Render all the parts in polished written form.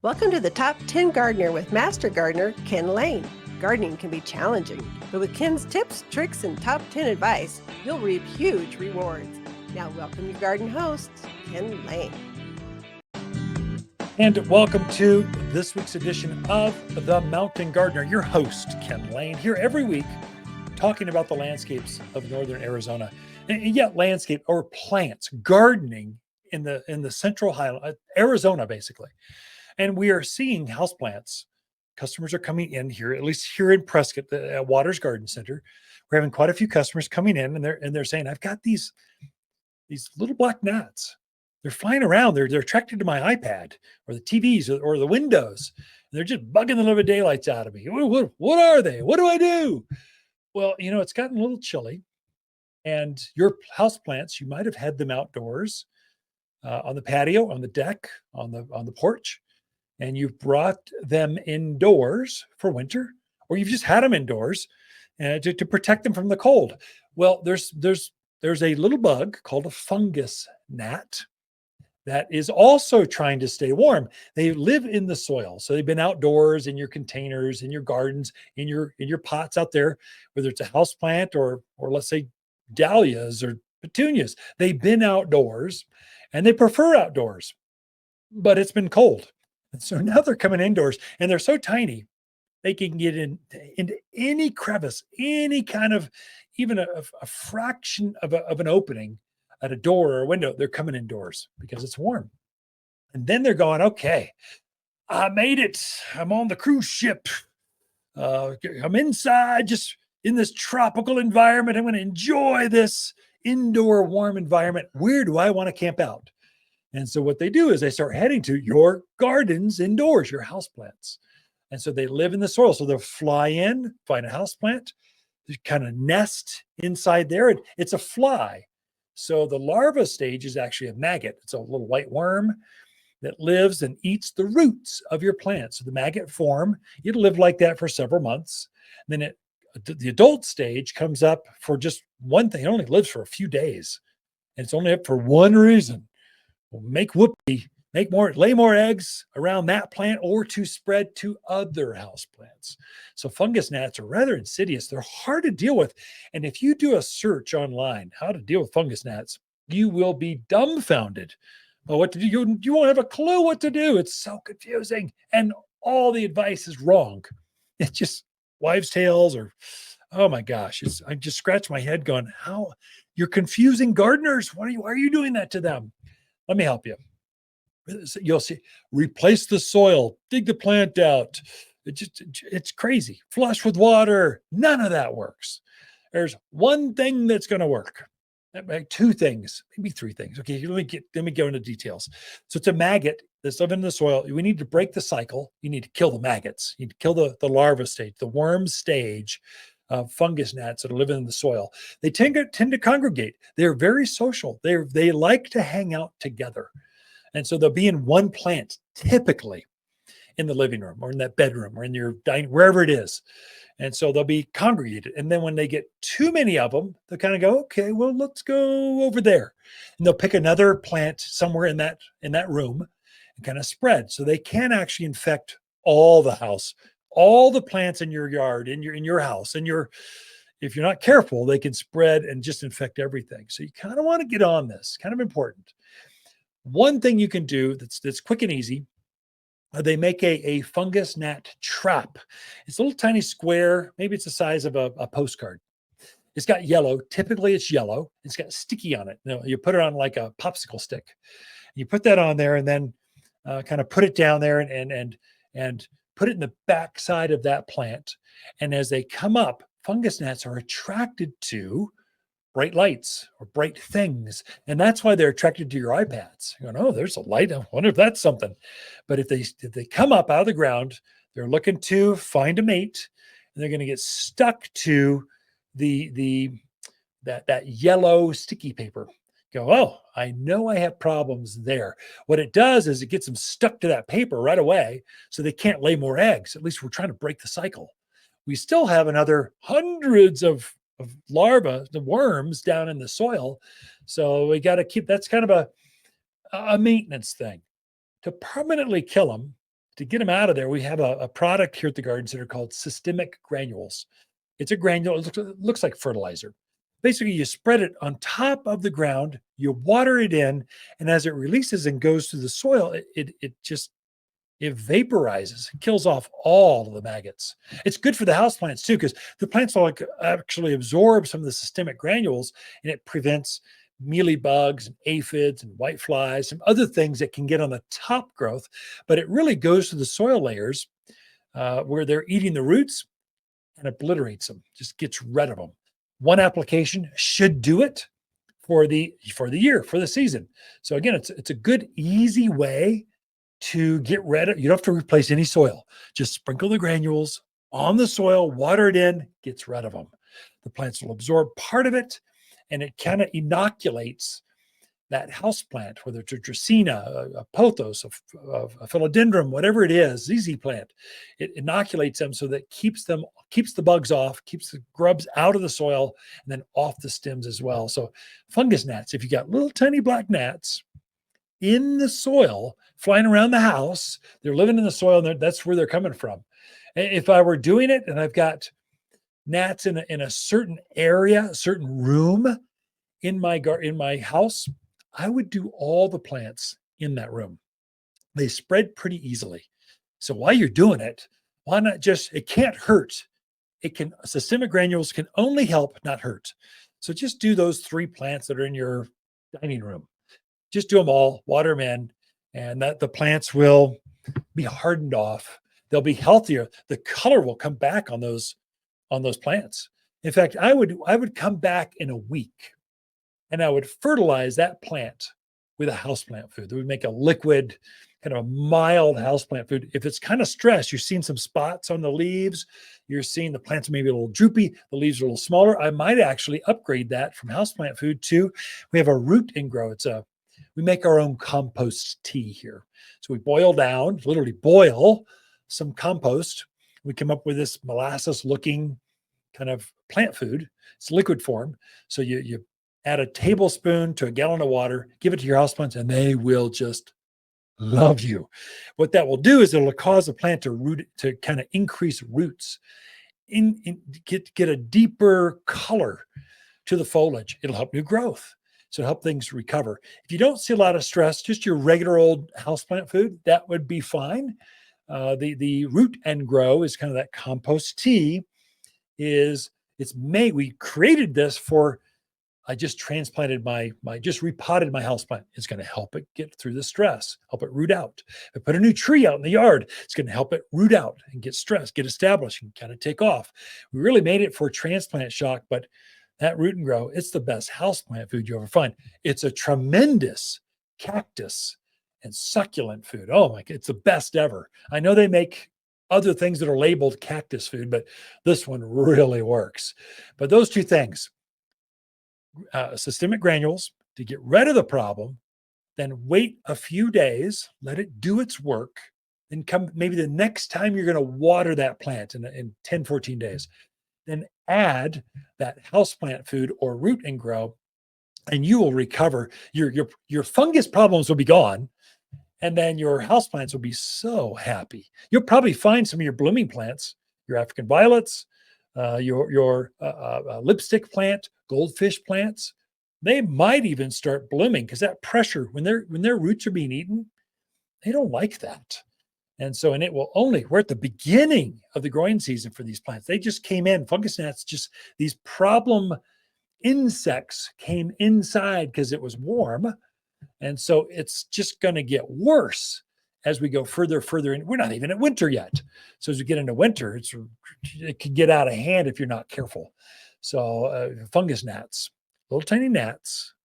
Welcome to the Top 10 Gardener with Master Gardener Ken Lain. Gardening can be challenging, but with Ken's tips, tricks, and top 10 advice, you'll reap huge rewards. Now welcome your garden host, Ken Lain. And welcome to this week's edition of The Mountain Gardener. Your host, Ken Lain, here every week talking about the landscapes of northern Arizona. And yet landscape or plants, gardening in the central highland, Arizona, basically. And we are seeing houseplants. Customers are coming in here, at least here in Prescott, at Waters Garden Center. We're having quite a few customers coming in, and they're saying, "I've got these little black gnats. They're flying around. They're attracted to my iPad or the TVs or the windows. And they're just bugging the living daylights out of me. What are they? What do I do?" Well, it's gotten a little chilly, and your houseplants, you might have had them outdoors, on the patio, on the deck, on the porch. And you've brought them indoors for winter, or you've just had them indoors to protect them from the cold. Well, there's a little bug called a fungus gnat that is also trying to stay warm. They live in the soil. So they've been outdoors in your containers, in your gardens, in your pots out there, whether it's a house plant or let's say dahlias or petunias. They've been outdoors and they prefer outdoors, but it's been cold. And so now they're coming indoors, and they're so tiny, they can get into any crevice, any kind of, even a fraction of an opening at a door or a window. They're coming indoors because it's warm. And then they're going, "Okay, I made it. I'm on the cruise ship. I'm inside, just in this tropical environment. I'm going to enjoy this indoor warm environment. Where do I want to camp out?" And so what they do is they start heading to your gardens indoors, your houseplants. And so they live in the soil. So they'll fly in, find a houseplant, kind of nest inside there. And it's a fly. So the larva stage is actually a maggot. It's a little white worm that lives and eats the roots of your plant. So the maggot form, it'll live like that for several months. And then the adult stage comes up for just one thing. It only lives for a few days. And it's only up for one reason. Make whoopee, lay more eggs around that plant or to spread to other house plants. So fungus gnats are rather insidious. They're hard to deal with. And if you do a search online, how to deal with fungus gnats, you will be dumbfounded. Well, what to do? You won't have a clue what to do. It's so confusing. And all the advice is wrong. It's just wives' tales or, oh my gosh, I just scratch my head going, how you're confusing gardeners. Why are you doing that to them? Let me help you. You'll see, replace the soil, dig the plant out. It's crazy. Flush with water. None of that works. There's one thing that's going to work. Two things, maybe three things. Okay, let me go into details. So it's a maggot that's living in the soil. We need to break the cycle. You need to kill the maggots. You need to kill the larva stage, the worm stage of fungus gnats that are living in the soil. They tend to congregate. They're very social. They like to hang out together. And so they'll be in one plant, typically in the living room or in that bedroom or in your dining, wherever it is. And so they'll be congregated. And then when they get too many of them, they'll kind of go, "Okay, well, let's go over there." And they'll pick another plant somewhere in that room and kind of spread. So they can actually infect all the house, all the plants in your yard, in your house, if you're not careful, they can spread and just infect everything. So you kind of want to get on this, kind of important. One thing you can do that's quick and easy, they make a fungus gnat trap. It's a little tiny square, maybe it's the size of a postcard. It's got yellow, typically it's yellow. It's got sticky on it. You put it on like a popsicle stick. You put that on there and then kind of put it down there and put it in the back side of that plant. And as they come up, fungus gnats are attracted to bright lights or bright things. And that's why they're attracted to your iPads. You go, "Oh, there's a light. I wonder if that's something." But if they come up out of the ground, they're looking to find a mate, and they're going to get stuck to that yellow sticky paper. Go, "Oh, I know I have problems there." What it does is it gets them stuck to that paper right away, so they can't lay more eggs. At least we're trying to break the cycle. We still have another hundreds of larvae, the worms down in the soil. So we got to keep, that's kind of a maintenance thing. To permanently kill them, to get them out of there, we have a product here at the Garden Center called systemic granules. It's a granule. It looks like fertilizer. Basically, you spread it on top of the ground, you water it in, and as it releases and goes through the soil, it just it vaporizes, kills off all of the maggots. It's good for the houseplants too, because the plants will actually absorb some of the systemic granules, and it prevents mealy bugs and aphids and white flies, some other things that can get on the top growth. But it really goes to the soil layers where they're eating the roots and obliterates them, just gets rid of them. One application should do it for the year, for the season. So again, it's a good, easy way to get rid of. You don't have to replace any soil. Just sprinkle the granules on the soil, water it in, gets rid of them. The plants will absorb part of it, and it kind of inoculates that house plant, whether it's a Dracaena, a pothos, a philodendron, whatever it is, ZZ plant. It inoculates them so that keeps the bugs off, keeps the grubs out of the soil, and then off the stems as well. So fungus gnats, if you got little tiny black gnats in the soil flying around the house, they're living in the soil, and that's where they're coming from. And if I were doing it and I've got gnats in a certain area, a certain room in my house, I would do all the plants in that room. They spread pretty easily. So while you're doing it, why not just, it can't hurt. Systemic granules can only help, not hurt. So just do those 3 plants that are in your dining room. Just do them all, water them in, and that the plants will be hardened off. They'll be healthier. The color will come back on those plants. In fact, I would come back in a week, and I would fertilize that plant with a houseplant food that would make a liquid, kind of a mild houseplant food. If it's kind of stressed, you're seeing some spots on the leaves, you're seeing the plants maybe a little droopy, the leaves are a little smaller, I might actually upgrade that from houseplant food to, we have a root and grow. We make our own compost tea here. So we literally boil some compost. We come up with this molasses looking kind of plant food. It's liquid form. So you add a tablespoon to a gallon of water, give it to your houseplants, and they will just love you. What that will do is it'll cause the plant to kind of increase roots, get a deeper color to the foliage. It'll help new growth. So help things recover. If you don't see a lot of stress, just your regular old houseplant food, that would be fine. The root and grow is kind of that compost tea. We created this for, I just transplanted just repotted my houseplant. It's going to help it get through the stress, help it root out. If I put a new tree out in the yard, it's going to help it root out and get stressed, get established, and kind of take off. We really made it for transplant shock, but that root and grow, it's the best houseplant food you ever find. It's a tremendous cactus and succulent food. Oh my God, it's the best ever. I know they make other things that are labeled cactus food, but this one really works. But those 2 things, systemic granules to get rid of the problem, then wait a few days, let it do its work, then come maybe the next time you're going to water that plant in 10, 14 days, then add that houseplant food or root and grow, and you will recover. Your fungus problems will be gone, and then your houseplants will be so happy. You'll probably find some of your blooming plants, your African violets, your lipstick plant, goldfish plants, they might even start blooming, because that pressure, when their roots are being eaten, they don't like that. And we're at the beginning of the growing season for these plants. They just came in, fungus gnats, just these problem insects came inside because it was warm. And so it's just going to get worse as we go further in. We're not even at winter yet. So as we get into winter, it can get out of hand if you're not careful. So fungus gnats, little tiny gnats,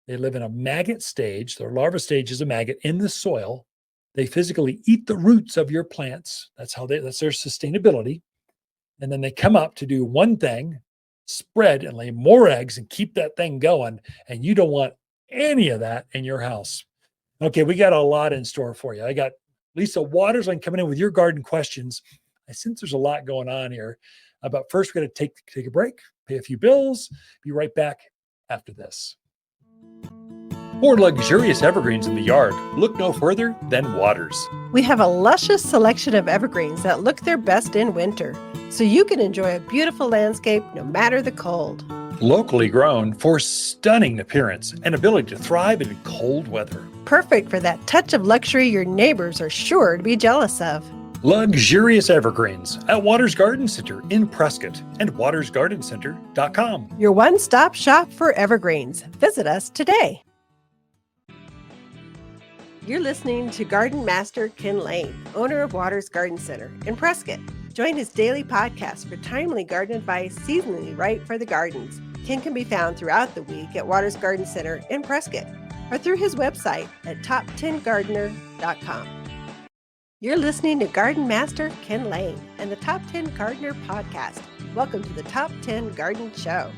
they live in a maggot stage. Their larva stage is a maggot in the soil. They physically eat the roots of your plants. That's their sustainability. And then they come up to do one thing, spread and lay more eggs and keep that thing going. And you don't want any of that in your house. Okay, we got a lot in store for you. I got Lisa Lain coming in with your garden questions. I sense there's a lot going on here. But first, we're going to take a break, pay a few bills, be right back after this. or luxurious evergreens in the yard, look no further than Waters. We have a luscious selection of evergreens that look their best in winter, so you can enjoy a beautiful landscape no matter the cold. Locally grown for stunning appearance and ability to thrive in cold weather. Perfect for that touch of luxury your neighbors are sure to be jealous of. Luxurious evergreens at Waters Garden Center in Prescott and watersgardencenter.com. Your one-stop shop for evergreens. Visit us today. You're listening to Garden Master Ken Lain, owner of Waters Garden Center in Prescott. Join his daily podcast for timely garden advice seasonally right for the gardens. Ken can be found throughout the week at Waters Garden Center in Prescott or through his website at top10gardener.com. You're listening to Garden Master Ken Lain and the Top 10 Gardener podcast. Welcome to the Top 10 Garden Show.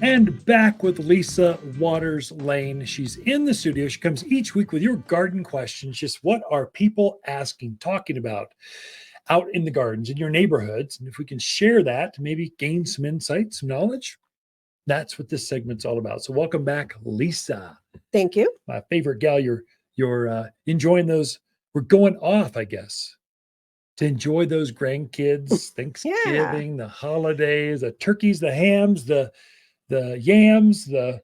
And back with Lisa Waters Lain. She's in the studio. She comes each week with your garden questions. Just what are people asking, talking about out in the gardens in your neighborhoods? And if we can share that to maybe gain some insight, some knowledge, that's what this segment's all about. So welcome back, Lisa. Thank you. My favorite gal. You're enjoying those. We're going off, I guess, to enjoy those grandkids, Thanksgiving, the holidays, the turkeys, the hams, the yams, the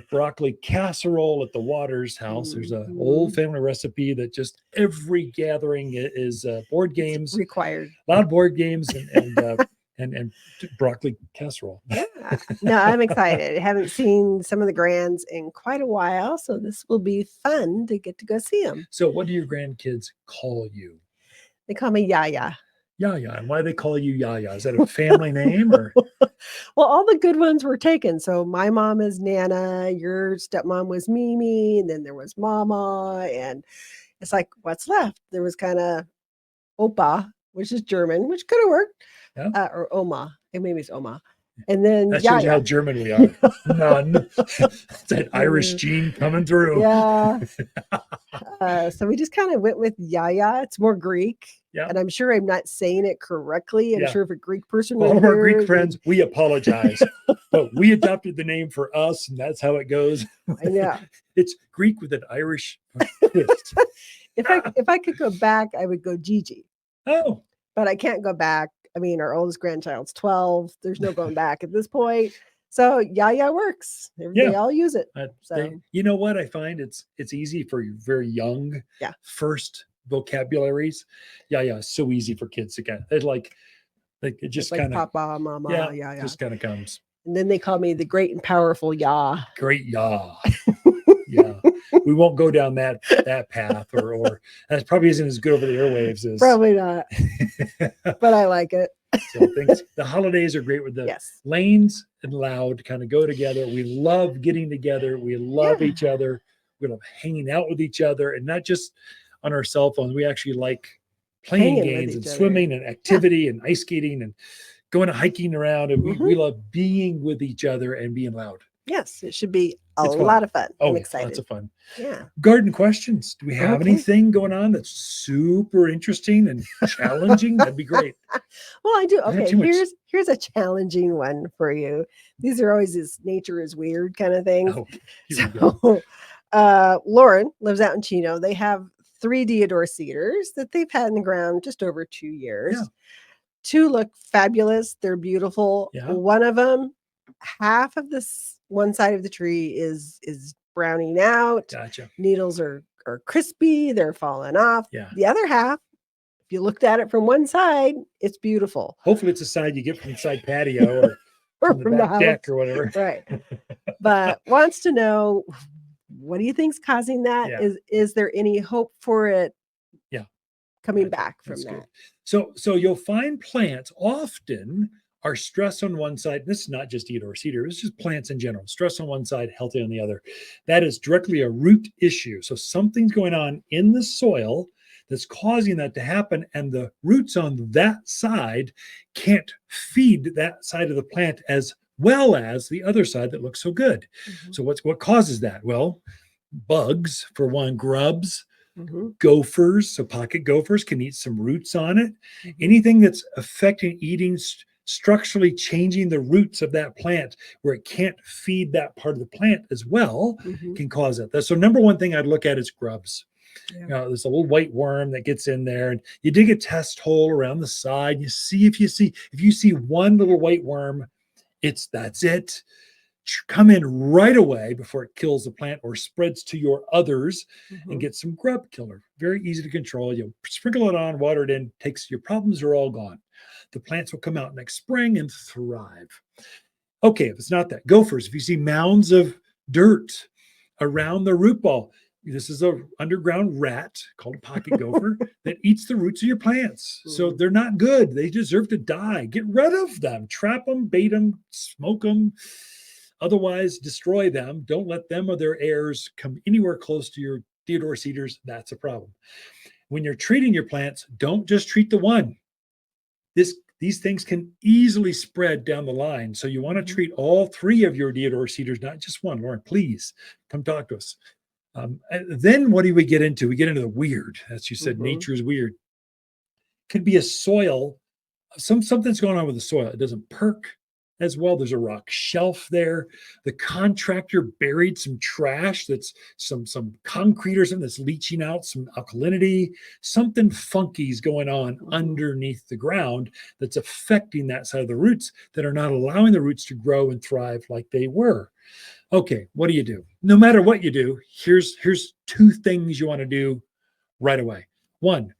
broccoli casserole at the Waters house. There's an old family recipe that just every gathering is board games It's required. Loud board games and broccoli casserole. Yeah. No, I'm excited. I haven't seen some of the grands in quite a while, so this will be fun to get to go see them. So what do your grandkids call you? They call me Yaya. Yaya. And why do they call you Yaya? Is that a family name or? Well, all the good ones were taken. So my mom is Nana, your stepmom was Mimi, and then there was Mama. And it's like, what's left? There was kind of Opa, which is German, which could have worked. Yeah. Or Oma. And maybe it's Oma. And then That shows you Yaya. how German we are. None. It's that Irish gene coming through. Yeah. So we just kind of went with Yaya. It's more Greek. Yeah. And I'm sure I'm not saying it correctly. I'm Yeah. sure if a Greek person All would of our hear Greek it, friends, we apologize. But we adopted the name for us, and that's how it goes. I know. It's Greek with an Irish twist. If I could go back, I would go Gigi. Oh. But I can't go back. I mean, our oldest grandchild's 12. There's no going back at this point. So Yaya works. They all use it. You know what? I find it's easy for very young first vocabularies. It's so easy for kids to get. It's like it just kind of Papa, Mama, Yaya. just kind of comes. And then they call me the great and powerful Ya. Great Ya. Yeah. We won't go down that path or that probably isn't as good over the airwaves as Probably not. But I like it. So the holidays are great with the Lanes and Loud kind of go together. We love getting together. We love each other. We love hanging out with each other, and not just on our cell phones. We actually like playing games and swimming and activity and ice skating and going hiking around. And we love being with each other and being loud. Yes, it should be a lot of fun. I'm excited. Lots of fun. Yeah. Garden questions. Do we have anything going on that's super interesting and challenging? That'd be great. Well, I do. Okay, here's a challenging one for you. These are always this nature is weird kind of thing. Lauren lives out in Chino. They have 3 deodar cedars that they've had in the ground just over 2 years. Yeah. 2 look fabulous. They're beautiful. Yeah. One of them, half of this one side of the tree is browning out. Gotcha. Needles are crispy. They're falling off. Yeah. The other half, if you looked at it from one side, it's beautiful. Hopefully it's a side you get from the side patio or from the back deck or whatever. Right. But wants to know, what do you think's causing that? Yeah. Is there any hope for it coming back from that? Good. So you'll find plants often are stress on one side. This is not just deodar cedar, it's just plants in general. Stress on one side, healthy on the other. That is directly a root issue. So something's going on in the soil that's causing that to happen, and the roots on that side can't feed that side of the plant as well as the other side that looks so good. Mm-hmm. So what causes that? Well, bugs, for one, grubs, Mm-hmm. Gophers, so pocket gophers can eat some roots on it. Mm-hmm. Anything that's affecting eating, structurally changing the roots of that plant where it can't feed that part of the plant as well Mm-hmm. can cause it. So number one thing I'd look at is grubs. Yeah. There's a little white worm that gets in there, and you dig a test hole around the side. You see if you see one little white worm, that's it. Come in right away before it kills the plant or spreads to your others, Mm-hmm. and get some grub killer. Very easy to control. You sprinkle it on, water it in, your problems are all gone. The plants will come out next spring and thrive. Okay, if it's not that, gophers, if you see mounds of dirt around the root ball, this is an underground rat called a pocket gopher that eats the roots of your plants. So they're not good. They deserve to die. Get rid of them. Trap them, bait them, smoke them. Otherwise, destroy them. Don't let them or their heirs come anywhere close to your deodar cedars. That's a problem. When you're treating your plants, don't just treat the one. These things can easily spread down the line. So you want to treat all three of your deodar cedars, not just one. Lauren, please come talk to us. Then what do we get into? We get into the weird. As you said, nature is weird. Could be a soil. Something's going on with the soil. It doesn't perk as well. There's a rock shelf there. The contractor buried some trash that's some concrete or something that's leaching out some alkalinity. Something funky is going on underneath the ground that's affecting that side of the roots that are not allowing the roots to grow and thrive like they were. Okay, what do you do? No matter what you do, here's two things you want to do right away. One,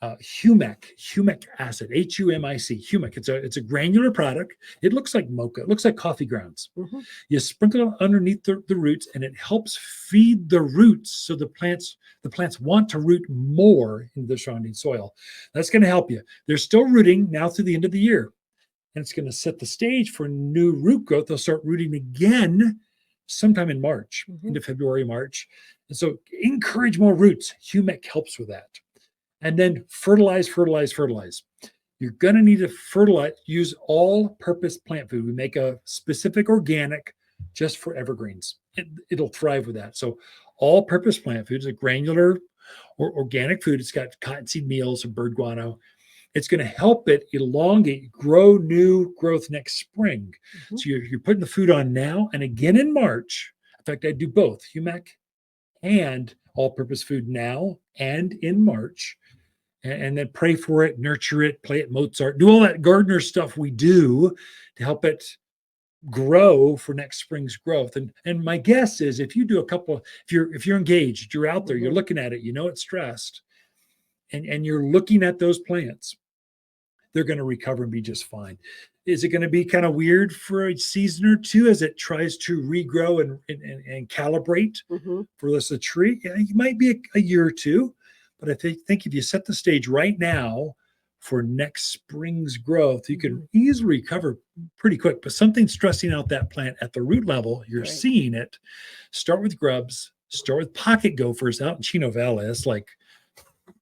humic acid, Humic, humic. It's a granular product. It looks like mocha. It looks like coffee grounds. You sprinkle it underneath the roots, and it helps feed the roots so the plants want to root more into the surrounding soil. That's going to help you. They're still rooting now through the end of the year, and it's going to set the stage for new root growth. They'll start rooting again sometime in March, into February, March. And so encourage more roots. Humic helps with that. And then fertilize. You're going to need to fertilize, use all-purpose plant food. We make a specific organic just for evergreens. It'll thrive with that. So all-purpose plant food is a granular or organic food. It's got cottonseed meals and bird guano. It's going to help it elongate, grow new growth next spring. So you're putting the food on now and again in March. In fact, I do both, humic and all-purpose food now and in March. And then pray for it, nurture it, play it Mozart, do all that gardener stuff we do to help it grow for next spring's growth. And my guess is if you do if you're engaged, you're out there, you're looking at it, it's stressed, and you're looking at those plants, they're going to recover and be just fine. Is it going to be kind of weird for a season or two as it tries to regrow and calibrate for this tree? Yeah, it might be a year or two. But I think if you set the stage right now for next spring's growth, you can easily recover pretty quick. But something's stressing out that plant at the root level. You're seeing it. Start with grubs. Start with pocket gophers out in Chino Valley. It's like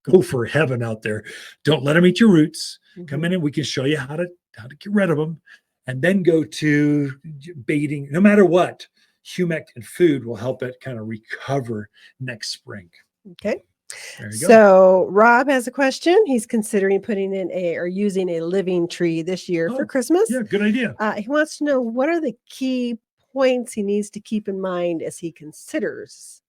gopher heaven out there. Don't let them eat your roots. Come in and we can show you how to get rid of them. And then go to baiting. No matter what, humic and food will help it kind of recover next spring. Okay. There you go. So Rob has a question. He's considering putting in using a living tree this year for Christmas. Yeah, good idea. He wants to know what are the key points he needs to keep in mind as he considers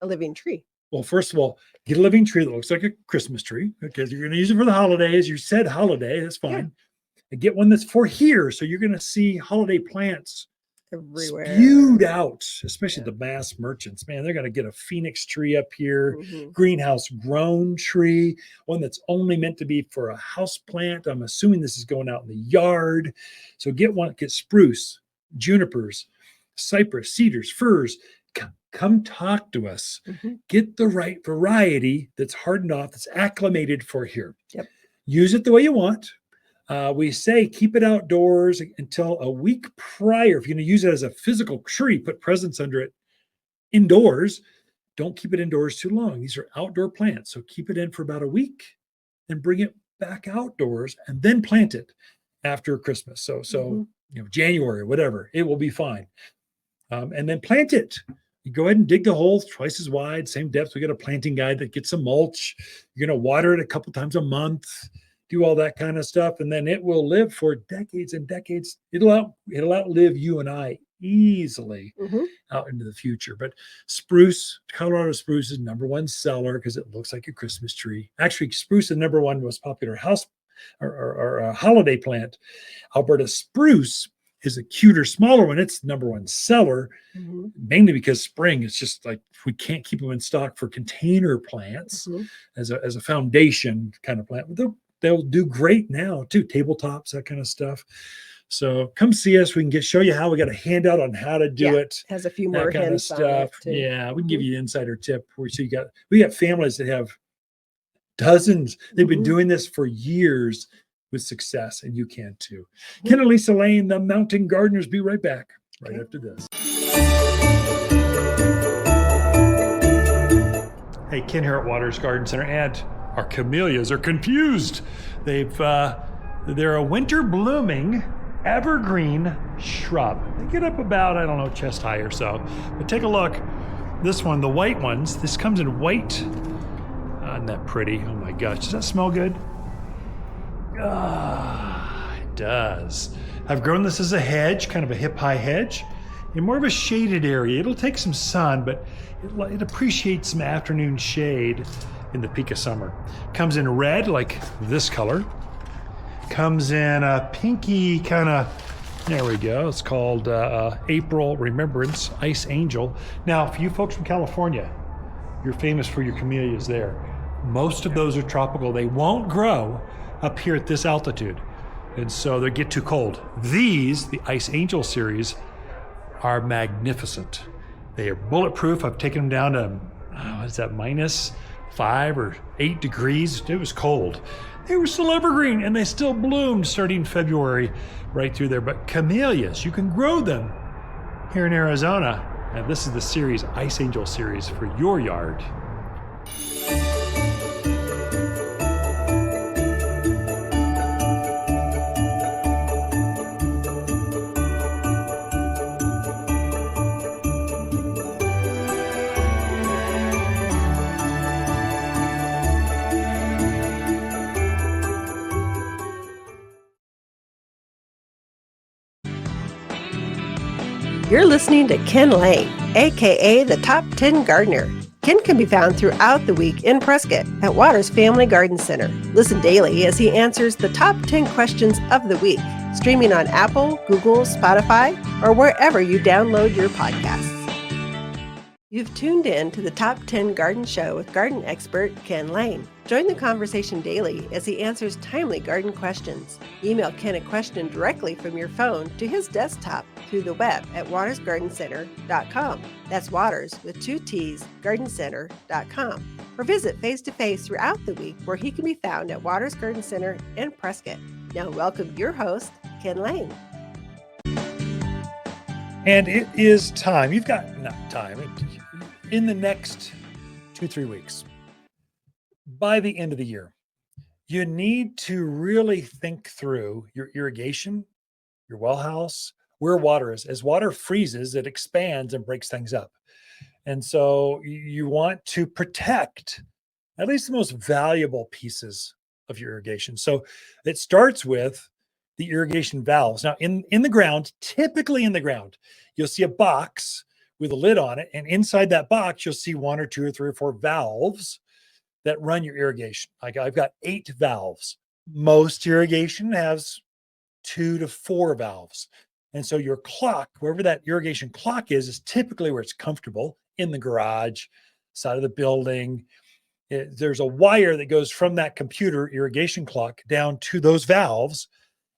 a living tree. Well, first of all, get a living tree that looks like a Christmas tree because you're going to use it for the holidays. You said holiday, that's fine. Yeah. And get one that's for here. So you're going to see holiday plants everywhere spewed out, especially the mass merchants. Man, they're going to get a phoenix tree up here, greenhouse grown tree, one that's only meant to be for a house plant. I'm assuming this is going out in the yard. So get spruce, junipers, cypress, cedars, firs. Come talk to us. Get the right variety that's hardened off, that's acclimated for here. Use it the way you want. We say keep it outdoors until a week prior. If you're going to use it as a physical tree, put presents under it indoors. Don't keep it indoors too long. These are outdoor plants. So keep it in for about a week and bring it back outdoors and then plant it after Christmas. So January, whatever, it will be fine. And then plant it. You go ahead and dig the hole twice as wide, same depth. We got a planting guide that gets some mulch. You're going to water it a couple times a month, do all that kind of stuff, and then it will live for decades and decades. It'll outlive you and I easily out into the future. But spruce, Colorado spruce is #1 seller because it looks like a Christmas tree. Actually, spruce is #1 most popular house or holiday plant. Alberta spruce is a cuter, smaller one. It's #1 seller, mainly because spring is just like we can't keep them in stock for container plants as a foundation kind of plant. They'll do great now too, tabletops, that kind of stuff. So come see us. We can show you how. We got a handout on how to do it. Has a few more kind of hints on it too. Yeah, we can give you an insider tip. We got families that have dozens. They've been doing this for years with success, and you can too. Ken and Lisa Lain, the Mountain Gardeners. Be right back right after this. Hey, Ken here at Waters Garden Center, and our camellias are confused. They're a winter blooming evergreen shrub. They get up about, I don't know, chest high or so. But take a look. This one, the white ones, this comes in white. Isn't that pretty? Oh my gosh, does that smell good? It does. I've grown this as a hedge, kind of a hip-high hedge, in more of a shaded area. It'll take some sun, but it appreciates some afternoon shade in the peak of summer. Comes in red, like this color. Comes in a pinky kind of, there we go. It's called April Remembrance Ice Angel. Now, for you folks from California, you're famous for your camellias there. Most of those are tropical. They won't grow up here at this altitude. And so they get too cold. These, the Ice Angel series, are magnificent. They are bulletproof. I've taken them down to, what is that, -5 or 8 degrees. It was cold. They were still evergreen and they still bloomed starting February right through there. But camellias, you can grow them here in Arizona. And this is the series, Ice Angel series, for your yard. You're listening to Ken Lain, aka the Top 10 Gardener. Ken can be found throughout the week in Prescott at Waters Family Garden Center. Listen daily as he answers the top 10 questions of the week, streaming on Apple, Google, Spotify, or wherever you download your podcasts. You've tuned in to the Top 10 Garden Show with garden expert Ken Lain. Join the conversation daily as he answers timely garden questions. Email Ken a question directly from your phone to his desktop through the web at watersgardencenter.com. That's Waters with 2 T's, gardencenter.com. Or visit face-to-face throughout the week where he can be found at Waters Garden Center in Prescott. Now welcome your host, Ken Lain. And it is time. You've got not time. In the next 2-3 weeks, by the end of the year, you need to really think through your irrigation, your well house, where water is. As water freezes, it expands and breaks things up. And so you want to protect at least the most valuable pieces of your irrigation. So it starts with the irrigation valves. Now, in the ground, typically in the ground, you'll see a box with a lid on it. And inside that box, you'll see 1 or 2 or 3 or 4 valves that run your irrigation. Like I've got 8 valves. Most irrigation has 2 to 4 valves. And so your clock, wherever that irrigation clock is typically where it's comfortable, in the garage, side of the building. There's a wire that goes from that computer irrigation clock down to those valves.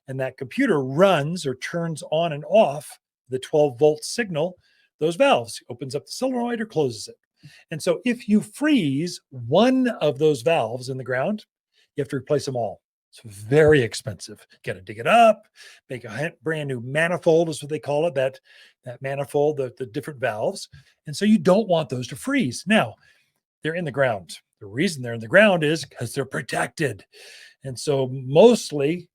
And that computer runs or turns on and off the 12-volt signal, those valves, opens up the solenoid or closes it. And so if you freeze one of those valves in the ground, you have to replace them all. It's very expensive. You got to dig it up, make a brand new manifold is what they call it, that manifold, the different valves. And so you don't want those to freeze. Now, they're in the ground. The reason they're in the ground is because they're protected. And so mostly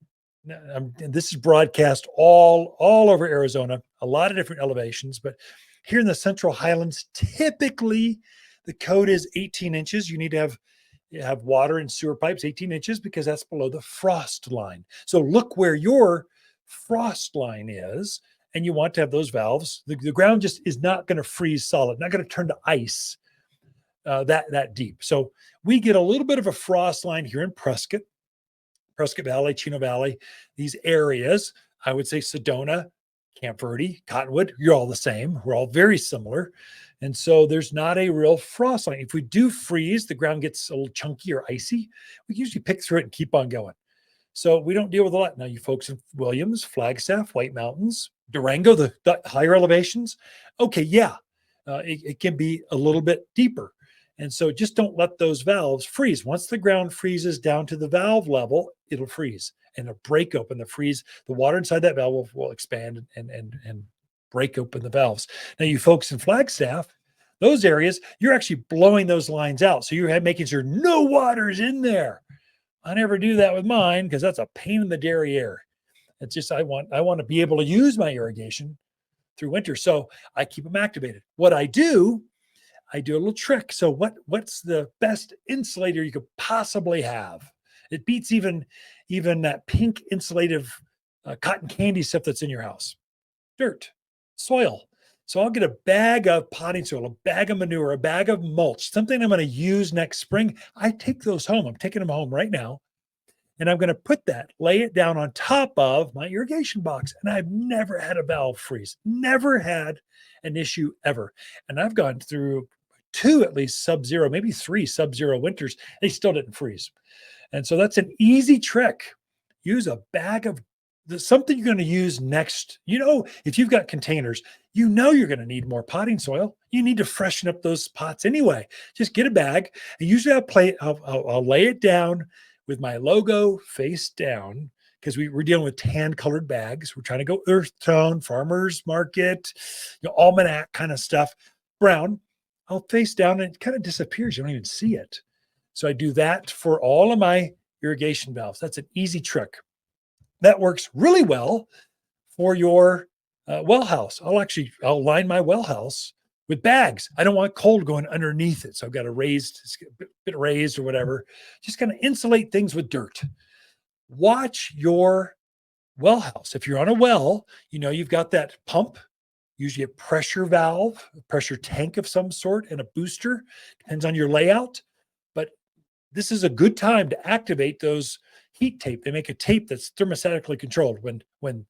This is broadcast all over Arizona, a lot of different elevations, but here in the Central Highlands, typically the code is 18 inches. You need to have water and sewer pipes 18 inches because that's below the frost line. So look where your frost line is, and you want to have those valves. The ground just is not going to freeze solid, not going to turn to ice that deep. So we get a little bit of a frost line here in Prescott Valley, Chino Valley, these areas. I would say Sedona, Camp Verde, Cottonwood, you're all the same. We're all very similar. And so there's not a real frost line. If we do freeze, the ground gets a little chunky or icy. We usually pick through it and keep on going. So we don't deal with a lot. Now, you folks in Williams, Flagstaff, White Mountains, Durango, the higher elevations, okay, yeah, it can be a little bit deeper. And so just don't let those valves freeze. Once the ground freezes down to the valve level, it'll freeze and it'll break open the water inside that valve will expand and break open the valves. Now, you folks in Flagstaff, those areas, you're actually blowing those lines out. So you're making sure no water's in there. I never do that with mine because that's a pain in the derriere. It's just, I want to be able to use my irrigation through winter. So I keep them activated. What I do a little trick. So what's the best insulator you could possibly have? It beats even that pink insulative cotton candy stuff that's in your house. Dirt, soil. So I'll get a bag of potting soil, a bag of manure, a bag of mulch, something I'm going to use next spring. I take those home. I'm taking them home right now. And I'm going to lay it down on top of my irrigation box. And I've never had a valve freeze, never had an issue ever. And I've gone through 2 at least sub-zero, maybe 3 sub-zero winters. They still didn't freeze. And so that's an easy trick. Use a bag of something you're going to use next. If you've got containers, you're going to need more potting soil. You need to freshen up those pots anyway. Just get a bag. And usually I'll lay it down with my logo face down because we're dealing with tan colored bags. We're trying to go earth tone, farmer's market, almanac kind of stuff. Brown. I'll face down and it kind of disappears. You don't even see it. So I do that for all of my irrigation valves. That's an easy trick. That works really well for your well house. I'll line my well house with bags. I don't want cold going underneath it. So I've got a bit raised or whatever. Just kind of insulate things with dirt. Watch your well house. If you're on a well, you've got that pump, usually a pressure valve, a pressure tank of some sort, and a booster. Depends on your layout. But this is a good time to activate those heat tape. They make a tape that's thermostatically controlled. When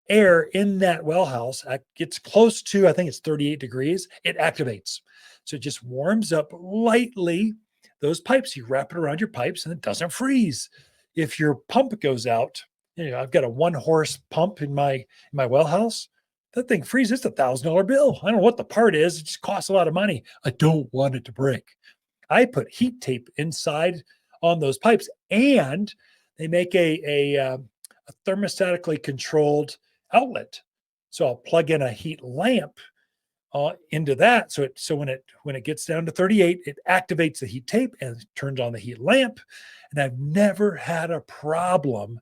air in that well house gets close to, I think it's 38 degrees, it activates. So it just warms up lightly those pipes. You wrap it around your pipes and it doesn't freeze. If your pump goes out, I've got a 1-horse pump in my well house. That thing freezes. It's $1,000 bill. I don't know what the part is. It just costs a lot of money. I don't want it to break. I put heat tape inside on those pipes, and they make a thermostatically controlled outlet. So I'll plug in a heat lamp into that. So when it gets down to 38, it activates the heat tape and turns on the heat lamp. And I've never had a problem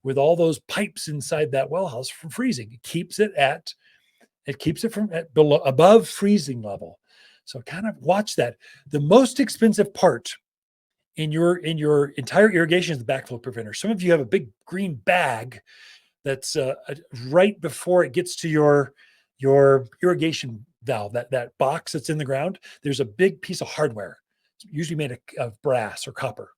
with all those pipes inside that well house from freezing. It keeps it from above freezing level. So kind of watch that. The most expensive part in your entire irrigation is the backflow preventer. Some of you have a big green bag that's right before it gets to your irrigation valve, that box that's in the ground. There's a big piece of hardware, usually made of brass or copper.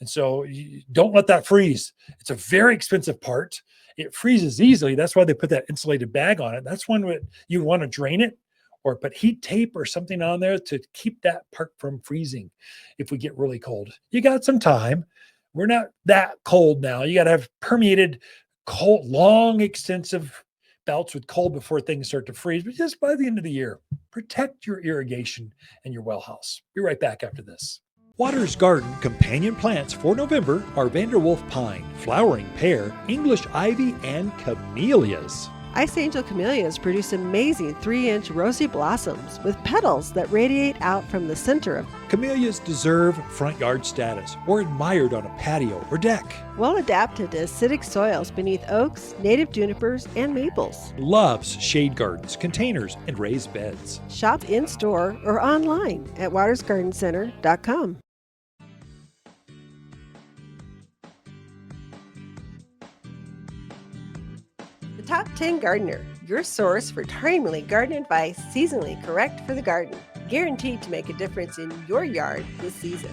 And so you don't let that freeze. It's a very expensive part. It freezes easily. That's why they put that insulated bag on it. That's when you want to drain it or put heat tape or something on there to keep that part from freezing if we get really cold. You got some time. We're not that cold now. You got to have permeated cold, long, extensive bouts with cold before things start to freeze. But just by the end of the year, protect your irrigation and your well house. Be right back after this. Waters Garden companion plants for November are Vanderwolf pine, flowering pear, English ivy, and camellias. Ice Angel camellias produce amazing 3-inch rosy blossoms with petals that radiate out from the center of. Camellias deserve front yard status or admired on a patio or deck. Well adapted to acidic soils beneath oaks, native junipers, and maples. Loves shade gardens, containers, and raised beds. Shop in-store or online at watersgardencenter.com. The Top 10 Gardener, your source for timely garden advice seasonally correct for the garden, guaranteed to make a difference in your yard this season.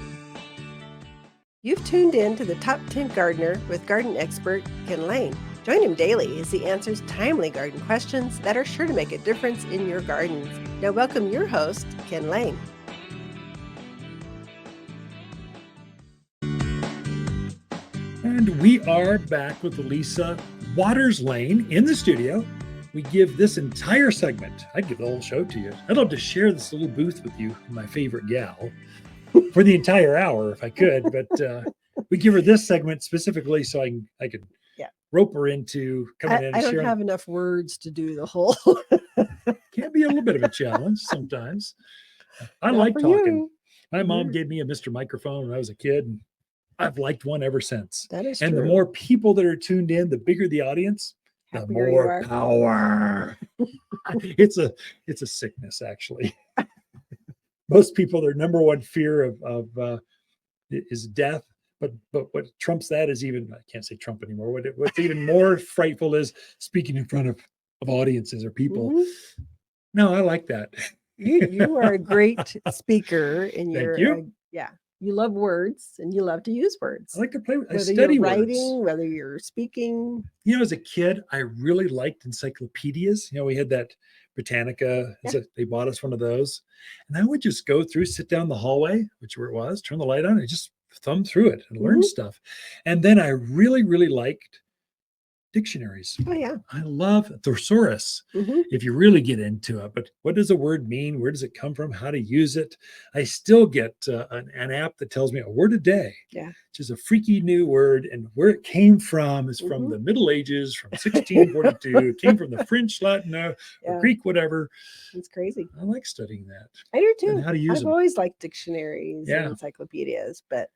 You've tuned in to the Top 10 Gardener with garden expert Ken Lain. Join him daily as he answers timely garden questions that are sure to make a difference in your gardens. Now welcome your host, Ken Lain. And we are back with Lisa Lain in the studio. We give this entire segment, I'd give the whole show to you. I'd love to share this little booth with you, my favorite gal, for the entire hour if I could. But we give her this segment specifically so I could rope her into coming in and sharing. I don't have enough words to do the whole. Can be a little bit of a challenge sometimes. I like talking. You. My mom gave me a Mr. Microphone when I was a kid, and I've liked one ever since. That is and true. The more people that are tuned in, the bigger the audience, the more power. It's a sickness, actually. Most people, their number one fear of is death. But what trumps that is even, I can't say Trump anymore. What's even more frightful is speaking in front of audiences or people. Mm-hmm. No, I like that. You are a great speaker, and Thank you. You love words and you love to use words. I like to play with. Whether you're writing, whether you're speaking. You know, as a kid, I really liked encyclopedias. You know, we had that Britannica. They bought us one of those, and I would just go through, sit down the hallway, which where it was, turn the light on, and just thumb through it and learn stuff. And then I really, really liked dictionaries. Oh, yeah. I love thesaurus if you really get into it. But what does a word mean? Where does it come from? How to use it? I still get an app that tells me a word a day, which is a freaky new word. And where it came from is from the Middle Ages, from 1642. It came from the French, Latin, or Greek, whatever. It's crazy. I like studying that. I do too. And how to use them. I've always liked dictionaries and encyclopedias, but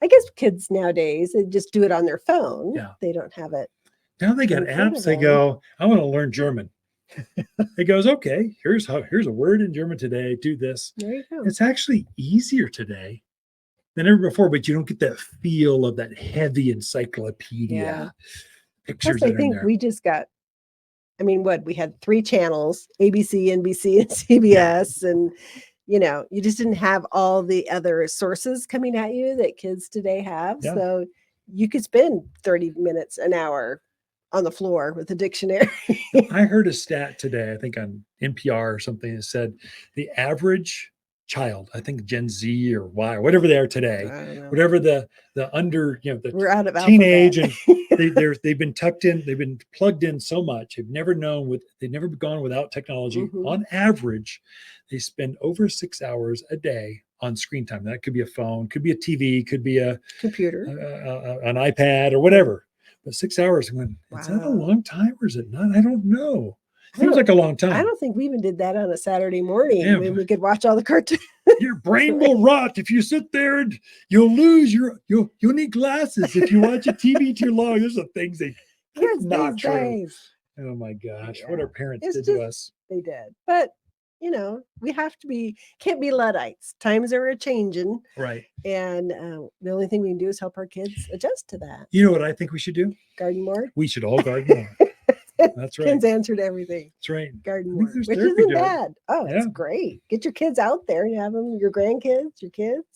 I guess kids nowadays, they just do it on their phone. Yeah. They don't have it. Now they got apps. They go, I want to learn German. It goes, okay, here's a word in German today. Do this. There you go. It's actually easier today than ever before, but you don't get that feel of that heavy encyclopedia pictures. Plus, I think we just got, we had 3 channels, ABC, NBC, and CBS, and you just didn't have all the other sources coming at you that kids today have. Yeah. So you could spend 30 minutes, an hour on the floor with a dictionary. I heard a stat today, I think on NPR or something, that said the average child, I think Gen Z or Y or whatever they are today, whatever the under, we're out of teenage alphabet. And they've been tucked in, they've been plugged in so much. They've never gone without technology. On average, they spend over 6 hours a day on screen time. That could be a phone, could be a TV, could be a computer, an iPad or whatever. But 6 hours, is that a long time or is it not? I don't know. Seems like a long time. I don't think we even did that on a Saturday morning when we could watch all the cartoons. Your brain will rot if you sit there, and you'll lose you'll need glasses if you watch a TV too long. Those are things Kids not true. Days. Oh my gosh, what our parents did to us. They did. But we can't be Luddites. Times are a changing. Right. And the only thing we can do is help our kids adjust to that. You know what I think we should do? Garden more. We should all garden more. That's right. Ken's answered everything. That's right. Garden more, which isn't bad. Oh, it's great. Get your kids out there and have them, your grandkids, your kids.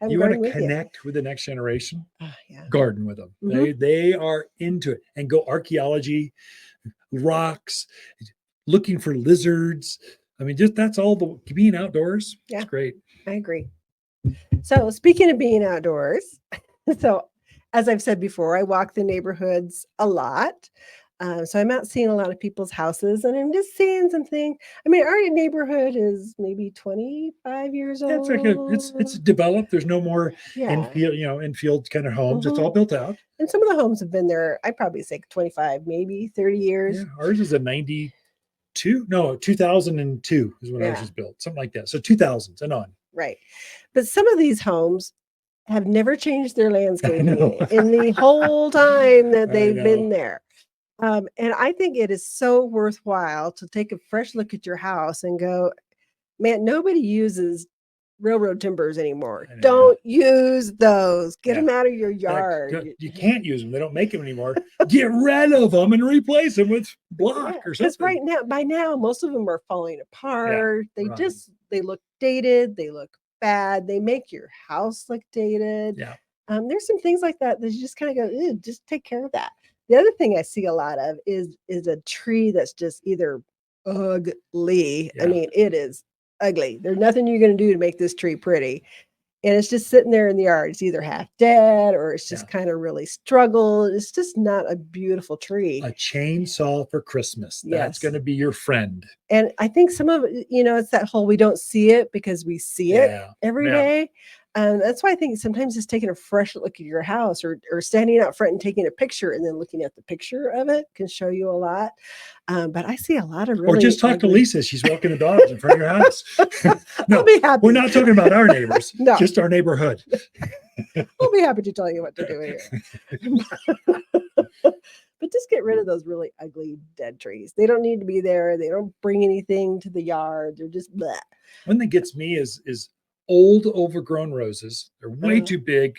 You want to connect with the next generation? Yeah. Garden with them. They are into it. And go archaeology, rocks, looking for lizards. Just that's all being outdoors. Yeah. It's great. I agree. So speaking of being outdoors, so as I've said before, I walk the neighborhoods a lot. So I'm out seeing a lot of people's houses, and I'm just seeing something. I mean, our neighborhood is maybe 25 years Yeah, it's like it's old. developed. There's no more Yeah. infield, infield kind of homes. It's Hmm. all built out. And some of the homes have been there, I'd probably say 25, maybe 30 Yeah, years. ours is a 92. No, 2002 is when ours Yeah, was built, something like that. So 2000s and on. right. But some of these homes have never changed their I know. landscaping in the whole time that I they've know. been there. And I think it is so worthwhile to take a fresh look at your house and go, man, nobody uses railroad timbers anymore. I know. Don't use those. Get Yeah. them out of your Like, yard. you can't use them. They don't make them anymore. Get rid of them and replace them with block or Because something. by now, most of them are falling apart. They right. they look dated. They look bad. They make your house look dated. Yeah. There's some things like that you just kind of go, "Ew, just take care of that." The other thing I see a lot of is a tree that's just either ugly. I Yeah. mean, it is ugly. There's nothing you're going to do to make this tree pretty. And it's just sitting there in the yard. It's either half dead or it's just kind of really struggled. It's just not a beautiful tree. A chainsaw for Christmas. That's Yes. going to be your friend. And I think some of it, it's that whole we don't see it because we see it every day. That's why I think sometimes just taking a fresh look at your house or standing out front and taking a picture and then looking at the picture of it can show you a lot. But I see a lot of really. Or just talk to Lisa. She's walking the dogs in front of your house. No, I'll be happy. We're not talking about our neighbors. No. Just our neighborhood. I'll be happy to tell you what to do here. But just get rid of those really ugly dead trees. They don't need to be there. They don't bring anything to the yard. They're just bleh. One that gets me is old overgrown roses. They're way too big,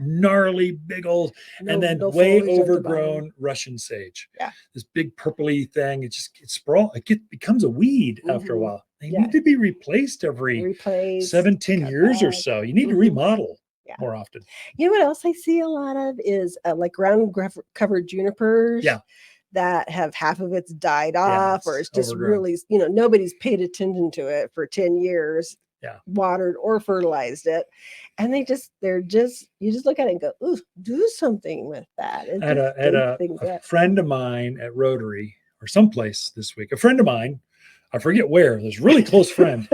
gnarly, big old, and then way overgrown Russian sage. Yeah. This big purpley thing. It sprawl. It becomes a weed after a while. They need to be replaced every 7-10 years or so. You need to remodel more often. You know what else I see a lot of is like ground covered junipers. Yeah. That have half of it's died off, or it's just overgrown. Really, nobody's paid attention to it for 10 years. Watered or fertilized it, and you just look at it and go, ooh, do something with that. And at a friend of mine at Rotary or someplace this week, a friend of mine, I forget where, this really close friend,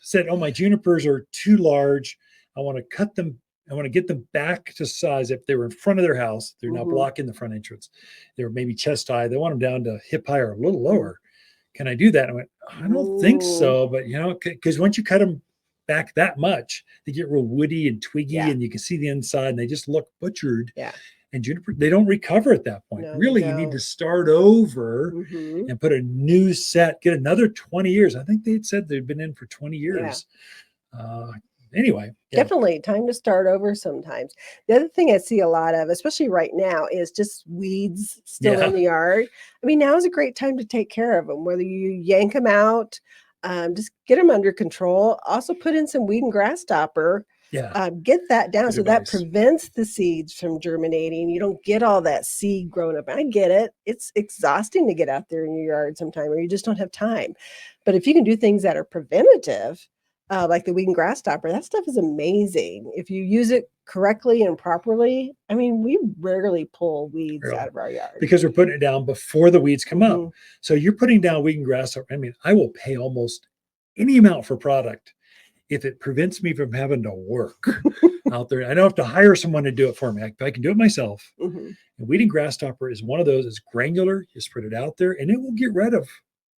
said, oh, my junipers are too large. I want to cut them. I want to get them back to size. If they were in front of their house, they're now blocking the front entrance. They're maybe chest high. They want them down to hip high or a little lower. Can I do that? I went, I don't think so, but because once you cut them back that much, they get real woody and twiggy, and you can see the inside, and they just look butchered. Yeah. And juniper, they don't recover at that point. No, really, you need to start over and put a new set, get another 20 years. I think they'd said they'd been in for 20 years. Anyway, definitely time to start over sometimes. The other thing I see a lot of, especially right now, is just weeds still in the yard. I mean, now is a great time to take care of them, whether you yank them out, just get them under control. Also put in some weed and grass stopper. Get that down so that prevents the seeds from germinating. You don't get all that seed growing up. I get it. It's exhausting to get out there in your yard sometime, or you just don't have time. But if you can do things that are preventative, like the weed and grass stopper, that stuff is amazing. If you use it correctly and properly, I mean, we rarely pull weeds out of our yard. Because we're putting it down before the weeds come up. So you're putting down weed and grass stopper. I mean, I will pay almost any amount for product if it prevents me from having to work out there. I don't have to hire someone to do it for me. I can do it myself. And weed and grass stopper is one of those. It's granular. You spread it out there, and it will get rid of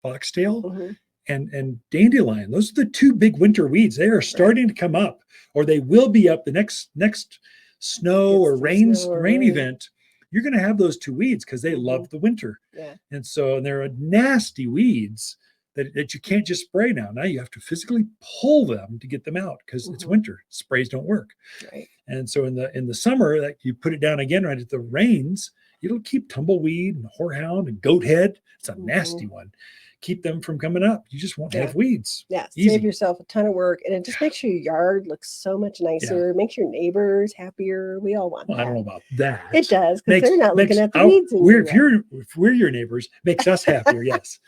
foxtail and dandelion. Those are the two big winter weeds. They are starting to come up, or they will be up the next snow or rain event. You're going to have those two weeds because they love the winter. And so they're nasty weeds that you can't just spray now. Now you have to physically pull them to get them out because it's winter. Sprays don't work. And so in the summer, like you put it down again right at the rains, it'll keep tumbleweed and horehound and goat head. It's a nasty one. Keep them from coming up. You just won't have weeds. Save yourself a ton of work, and it just makes your yard look so much nicer. Makes your neighbors happier. We all want that. I don't know about that. It does, because they're not looking at the weeds. If we're your neighbors, makes us happier. Yes,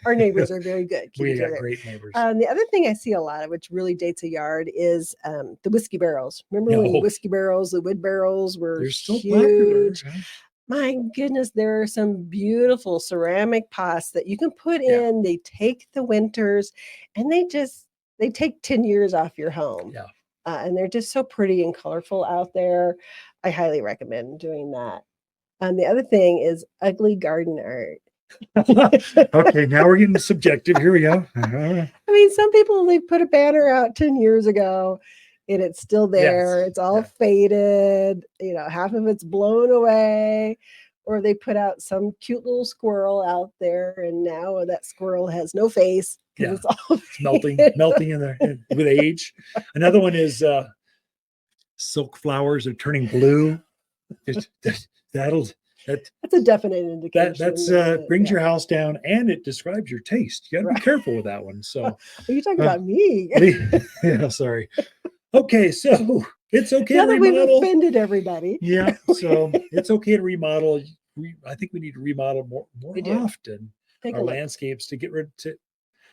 our neighbors are very good. We got great neighbors. The other thing I see a lot of, which really dates a yard, is the whiskey barrels. Remember when whiskey barrels, the wood barrels were still huge? popular, right? My goodness, there are some beautiful ceramic pots that you can put Yeah. in. They take the winters and they take 10 years off your home. Yeah. And they're just so pretty and colorful out there. I highly recommend doing that. And the other thing is ugly garden art. Okay, now we're getting subjective. Here we go. I mean, some people they put a banner out 10 years ago and it's still there. Yes. It's all Yeah. faded, half of it's blown away. Or they put out some cute little squirrel out there, and now that squirrel has no face because Yeah. it's all It's melting in there with age. Another one is silk flowers are turning blue. That'll that That's a definite indication. that's that, brings yeah. your house down, and it describes your taste. You got to be careful with that one. So Are you talking about me? yeah, sorry. Okay, so it's okay Now to that we've remodel. offended everybody. Yeah, so it's okay to remodel. I think we need to remodel more We do. often Take a our look. landscapes to get rid to.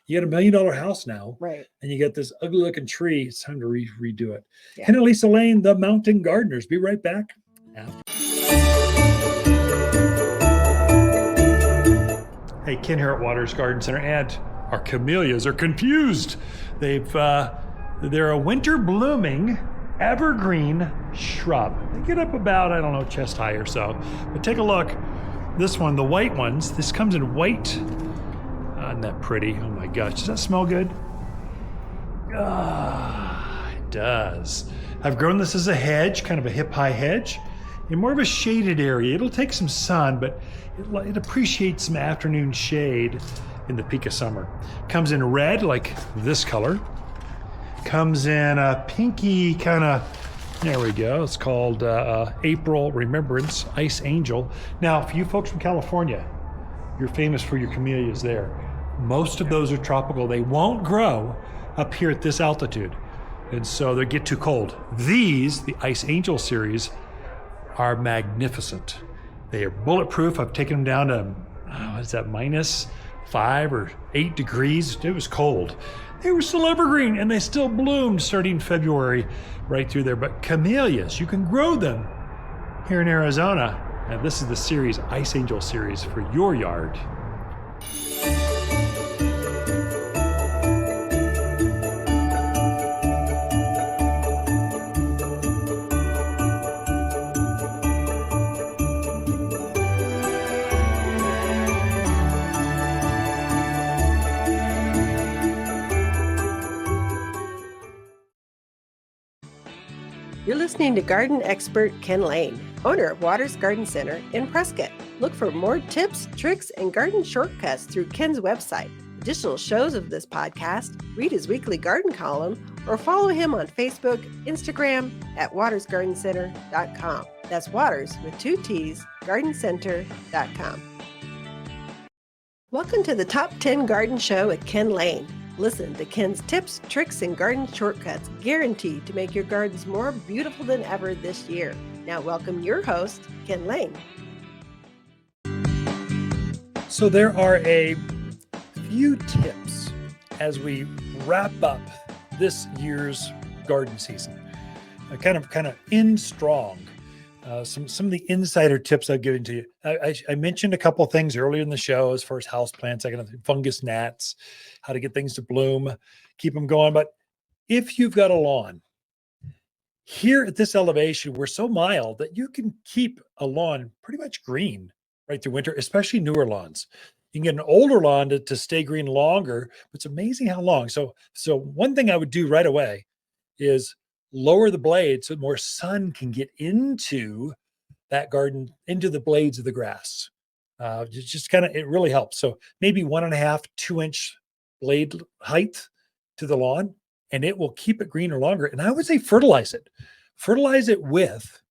You got $1 million house now, Right. and you got this ugly looking tree. It's time to redo it. Yeah. Ken and Lisa Lain, the Mountain Gardeners. Be right back after. Hey, Ken here at Waters Garden Center, and our camellias are confused. They're a winter blooming evergreen shrub. They get up about, I don't know, chest high or so. But take a look. This one, the white ones, this comes in white. Isn't that pretty? Oh my gosh, does that smell good? Ah, it does. I've grown this as a hedge, kind of a hip-high hedge, in more of a shaded area. It'll take some sun, but it appreciates some afternoon shade in the peak of summer. Comes in red, like this color. Comes in a pinky kind of, there we go. It's called April Remembrance Ice Angel. Now, for you folks from California, you're famous for your camellias there. Most of those are tropical. They won't grow up here at this altitude. And so they get too cold. These, the Ice Angel series, are magnificent. They are bulletproof. I've taken them down to, what is that, -5 or 8 degrees. It was cold. They were still evergreen and they still bloomed starting February right through there. But camellias, you can grow them here in Arizona. And this is the series, Ice Angel series for your yard. You're listening to garden expert Ken Lain, owner of Waters Garden Center in Prescott. Look for more tips, tricks, and garden shortcuts through Ken's website. Additional shows of this podcast, read his weekly garden column, or follow him on Facebook, Instagram at watersgardencenter.com. That's Waters with 2 T's, gardencenter.com. Welcome to the Top 10 Garden Show with Ken Lain. Listen to Ken's tips, tricks, and garden shortcuts guaranteed to make your gardens more beautiful than ever this year. Now welcome your host, Ken Lain. So there are a few tips as we wrap up this year's garden season. Kind of in strong. Some of the insider tips I've given to you. I mentioned a couple of things earlier in the show as far as house plants, like fungus gnats, how to get things to bloom, keep them going. But if you've got a lawn, here at this elevation, we're so mild that you can keep a lawn pretty much green right through winter, especially newer lawns. You can get an older lawn to stay green longer, but it's amazing how long. So one thing I would do right away is lower the blade so more sun can get into that garden, into the blades of the grass. Just kind of, it really helps. So maybe 1.5, 2-inch blade height to the lawn, and it will keep it greener longer. And I would say fertilize it. Fertilize it with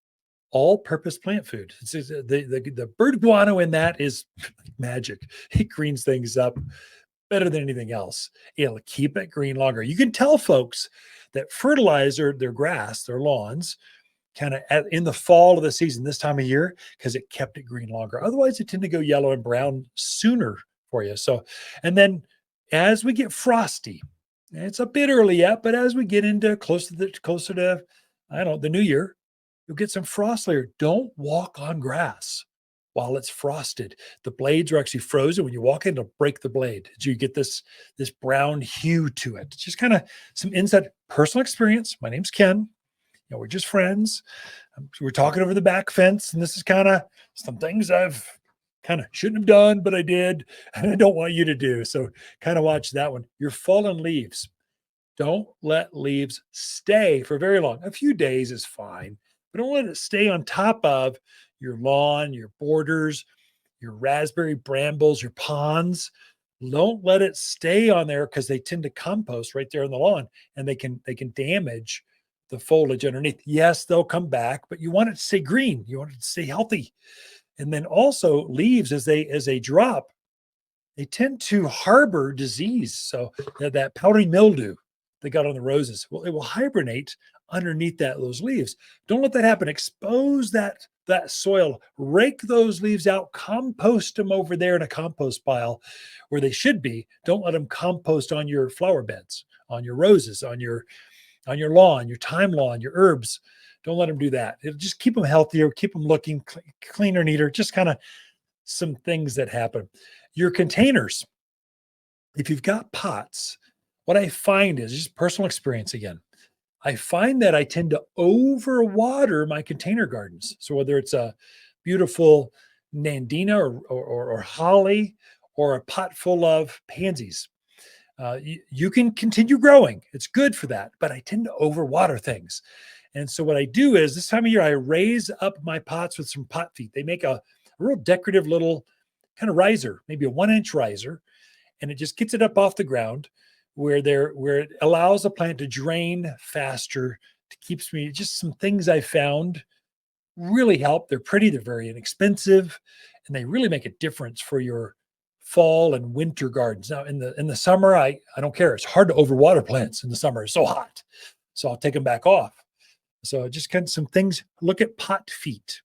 all-purpose plant food. The bird guano in that is magic. It greens things up better than anything else. It'll keep it green longer. You can tell folks that fertilize their grass, their lawns, kind of in the fall of the season, this time of year, because it kept it green longer. Otherwise, it tend to go yellow and brown sooner for you. So, and then as we get frosty, it's a bit early yet, but as we get into closer to I don't know, the new year, you'll get some frost layer. Don't walk on grass. while it's frosted. The blades are actually frozen. When you walk in, it'll break the blade. So you get this brown hue to it. Just kind of some inside personal experience. My name's Ken. We're just friends. We're talking over the back fence, and this is kind of some things I've kind of shouldn't have done, but I did, and I don't want you to do. So kind of watch that one. Your fallen leaves. Don't let leaves stay for very long. A few days is fine, but don't let it stay on top of your lawn, your borders, your raspberry brambles, your ponds. Don't let it stay on there because they tend to compost right there on the lawn, and they can damage the foliage underneath. Yes, they'll come back, but you want it to stay green. You want it to stay healthy. And then also leaves as they drop, they tend to harbor disease. So that powdery mildew they got on the roses, well, it will hibernate underneath those leaves. Don't let that happen. Expose that soil, rake those leaves out, compost them over there in a compost pile where they should be. Don't let them compost on your flower beds, on your roses, on your lawn, your thyme lawn, your herbs. Don't let them do that. It'll just keep them healthier, keep them looking cleaner, neater, just kind of some things that happen. Your containers, if you've got pots, what I find is just personal experience again. I find that I tend to overwater my container gardens. So whether it's a beautiful nandina or holly or a pot full of pansies, you can continue growing. It's good for that, but I tend to overwater things. And so what I do is this time of year, I raise up my pots with some pot feet. They make a real decorative little kind of riser, maybe a 1-inch riser, and it just gets it up off the ground where it allows the plant to drain faster. It keeps me, just some things I found really help. They're pretty, they're very inexpensive, and they really make a difference for your fall and winter gardens. Now in the summer, I don't care. It's hard to overwater plants in the summer. It's so hot. So I'll take them back off. So just kind of some things. Look at pot feet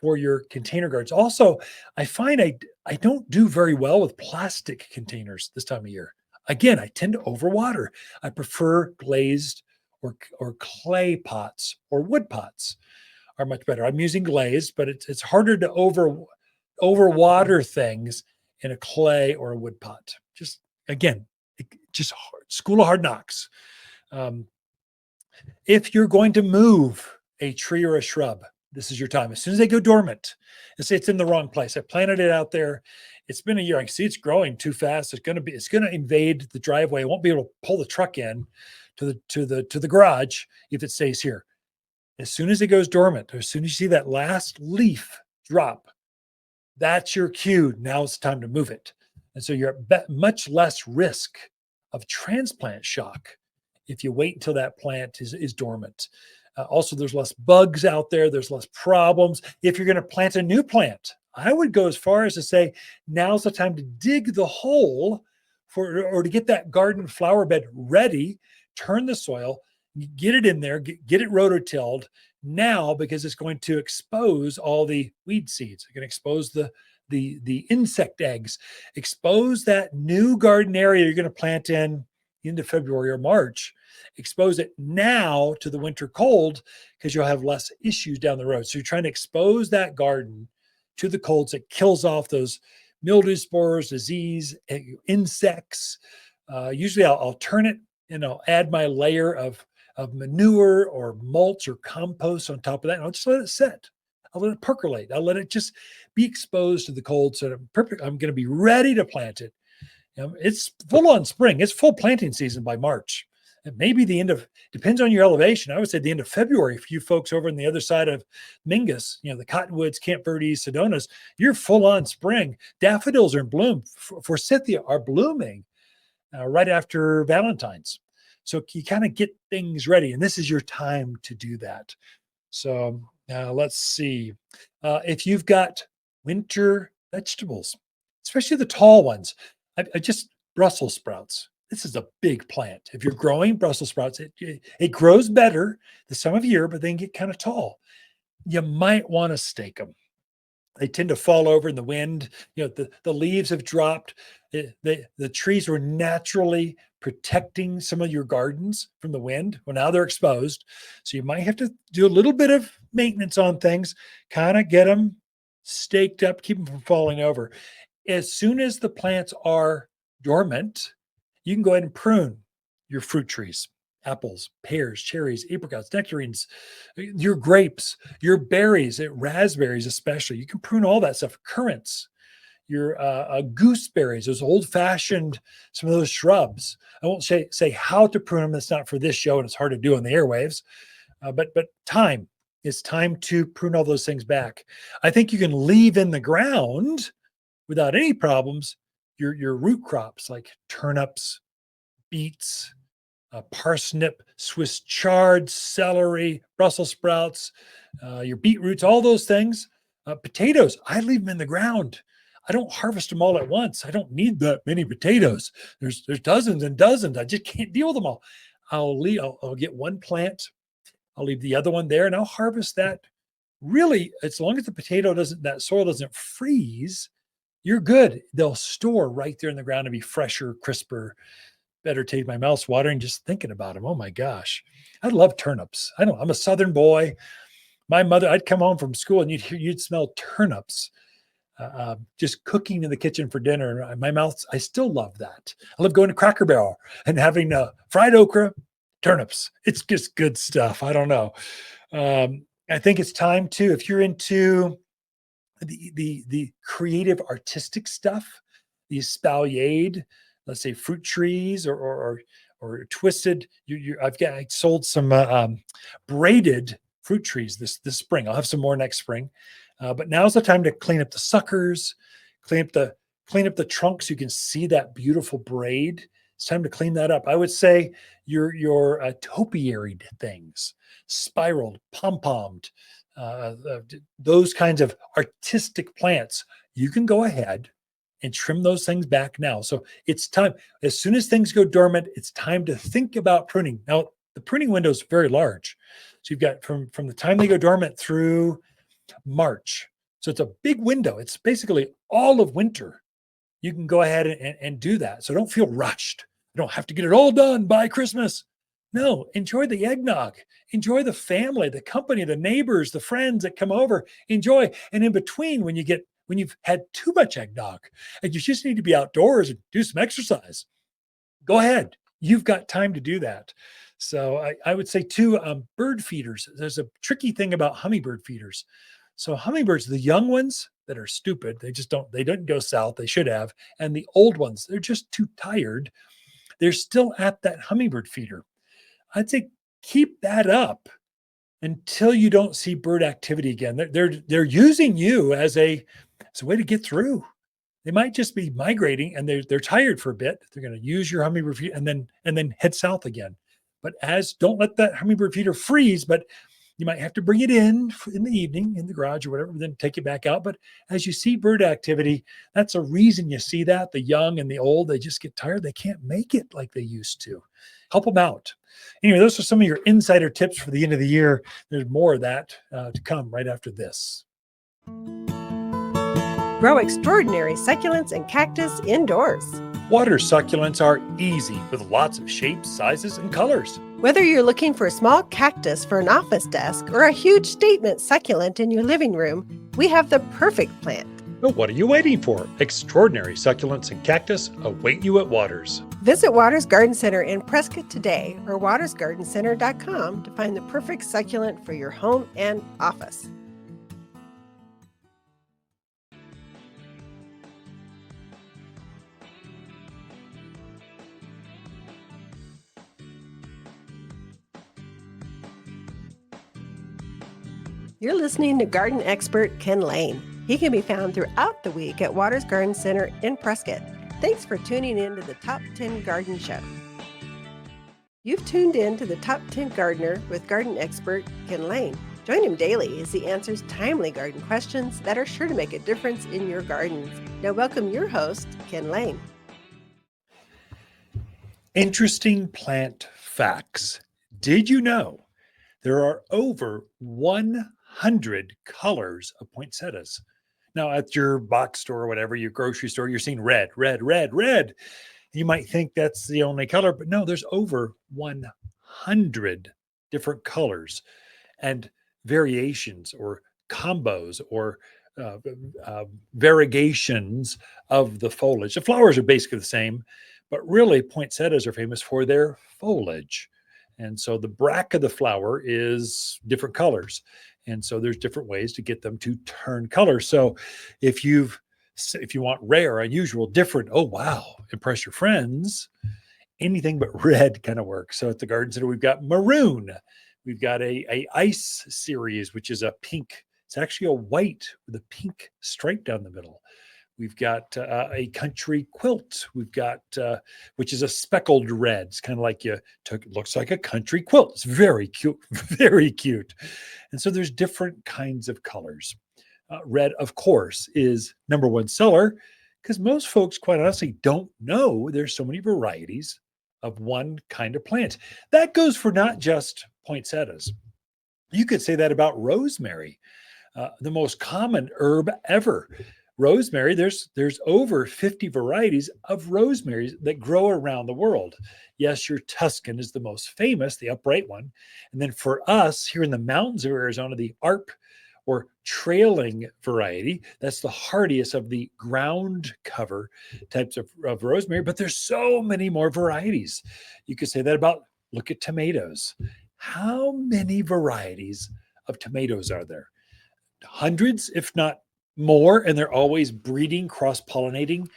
for your container gardens. Also, I find I don't do very well with plastic containers this time of year. Again, I tend to overwater. I prefer glazed or clay pots, or wood pots are much better. I'm using glazed, but it's harder to overwater things in a clay or a wood pot. Just again, just school of hard knocks. If you're going to move a tree or a shrub, this is your time. As soon as they go dormant, and say it's in the wrong place, I planted it out there. It's been a year. I can see it's growing too fast. It's going to invade the driveway. I won't be able to pull the truck in to the garage if it stays here. As soon as it goes dormant, or as soon as you see that last leaf drop, that's your cue. Now it's time to move it. And so you're at much less risk of transplant shock if you wait until that plant is dormant. Also, there's less bugs out there. There's less problems. If you're going to plant a new plant, I would go as far as to say, now's the time to dig the hole or to get that garden flower bed ready, turn the soil, get it in there, get it rototilled now, because it's going to expose all the weed seeds. It's going to expose the insect eggs, expose that new garden area you're going to plant in into February or March. Expose it now to the winter cold, because you'll have less issues down the road. So you're trying to expose that garden to the colds. It kills off those mildew spores, disease, insects. Usually I'll turn it and I'll add my layer of manure or mulch or compost on top of that. And I'll just let it sit. I'll let it percolate. I'll let it just be exposed to the cold. So I'm going to be ready to plant it. It's full on spring. It's full planting season by March. And maybe the end of, depends on your elevation. I would say the end of February for you folks over on the other side of Mingus, the Cottonwoods, Camp Verdes, Sedonas, you're full on spring. Daffodils are in bloom. Forsythia are blooming right after Valentine's. So you kind of get things ready, and this is your time to do that. So let's see. If you've got winter vegetables, especially the tall ones, I just Brussels sprouts. This is a big plant. If you're growing Brussels sprouts, it grows better this time of year, but then get kind of tall. You might want to stake them. They tend to fall over in the wind. The leaves have dropped. The trees were naturally protecting some of your gardens from the wind. Well, now they're exposed. So you might have to do a little bit of maintenance on things, kind of get them staked up, keep them from falling over. As soon as the plants are dormant, you can go ahead and prune your fruit trees, apples, pears, cherries, apricots, nectarines, your grapes, your berries, raspberries especially. You can prune all that stuff, currants, your gooseberries, those old-fashioned, some of those shrubs. I won't say how to prune them. That's not for this show, and it's hard to do on the airwaves. But time. It's time to prune all those things back. I think you can leave in the ground without any problems your root crops like turnips, beets, parsnip, Swiss chard, celery, Brussels sprouts, your beetroots, all those things. Potatoes, I leave them in the ground. I don't harvest them all at once. I don't need that many potatoes. There's dozens and dozens. I just can't deal with them all. I'll get one plant. I'll leave the other one there, and I'll harvest that. Really, as long as that soil doesn't freeze, you're good. They'll store right there in the ground and be fresher, crisper, better taste. My mouth's watering just thinking about them. Oh my gosh. I love turnips. I'm a Southern boy. My mother, I'd come home from school and you'd smell turnips just cooking in the kitchen for dinner. My mouth, I still love that. I love going to Cracker Barrel and having fried okra, turnips. It's just good stuff. I don't know. I think it's time to, if you're into the creative artistic stuff, the espalier, let's say fruit trees or twisted. I sold some braided fruit trees this spring. I'll have some more next spring, but now's the time to clean up the suckers, clean up the trunk so you can see that beautiful braid. It's time to clean that up. I would say your topiaried things, spiraled, pom-pommed, those kinds of artistic plants, you can go ahead and trim those things back now. So it's time. As soon as things go dormant, it's time to think about pruning. Now, the pruning window is very large. So you've got from the time they go dormant through March. So it's a big window. It's basically all of winter. You can go ahead and do that. So don't feel rushed. You don't have to get it all done by Christmas. No, enjoy the eggnog. Enjoy the family, the company, the neighbors, the friends that come over. Enjoy. And in between, when you've had too much eggnog and you just need to be outdoors and do some exercise, go ahead. You've got time to do that. So I would say too, bird feeders. There's a tricky thing about hummingbird feeders. So hummingbirds, the young ones that are stupid, they didn't go south. They should have. And the old ones, they're just too tired. They're still at that hummingbird feeder. I'd say keep that up until you don't see bird activity again. They're using you as a way to get through. They might just be migrating and they're tired for a bit. They're going to use your hummingbird feeder and then head south again. But don't let that hummingbird feeder freeze, but you might have to bring it in the evening in the garage or whatever, then take it back out. But as you see bird activity, that's a reason you see that. The young and the old, they just get tired. They can't make it like they used to. Help them out. Anyway, those are some of your insider tips for the end of the year. There's more of that to come right after this. Grow extraordinary succulents and cactus indoors. Water succulents are easy with lots of shapes, sizes, and colors. Whether you're looking for a small cactus for an office desk or a huge statement succulent in your living room, we have the perfect plant. But what are you waiting for? Extraordinary succulents and cactus await you at Waters. Visit Waters Garden Center in Prescott today or watersgardencenter.com to find the perfect succulent for your home and office. You're listening to garden expert Ken Lain. He can be found throughout the week at Waters Garden Center in Prescott. Thanks for tuning in to the Top 10 Garden Show. You've tuned in to the Top 10 Gardener with garden expert Ken Lain. Join him daily as he answers timely garden questions that are sure to make a difference in your gardens. Now welcome your host, Ken Lain. Interesting plant facts. Did you know there are over 100 colors of poinsettias? Now, at your box store or whatever, your grocery store, you're seeing red, red, red, red. You might think that's the only color, but no, there's over 100 different colors and variations or combos or uh, variegations of the foliage. The flowers are basically the same, but really poinsettias are famous for their foliage. And so the bract of the flower is different colors. And so there's different ways to get them to turn color. So if you want rare, unusual, different, oh wow, impress your friends, anything but red kind of works. So at the garden center, we've got maroon. We've got a ice series, which is a pink. It's actually a white with a pink stripe down the middle. We've got a country quilt. We've got, which is a speckled red. It's kind of like looks like a country quilt. It's very cute, very cute. And so there's different kinds of colors. Red, of course, is number one seller because most folks, quite honestly, don't know there's so many varieties of one kind of plant. That goes for not just poinsettias. You could say that about rosemary, the most common herb ever. Rosemary, there's over 50 varieties of rosemary that grow around the world. Yes, your Tuscan is the most famous, the upright one. And then for us here in the mountains of Arizona, the ARP or trailing variety, that's the hardiest of the ground cover types of rosemary, but there's so many more varieties. You could say that about, look at tomatoes. How many varieties of tomatoes are there? Hundreds, if not more, and they're always breeding, cross-pollinating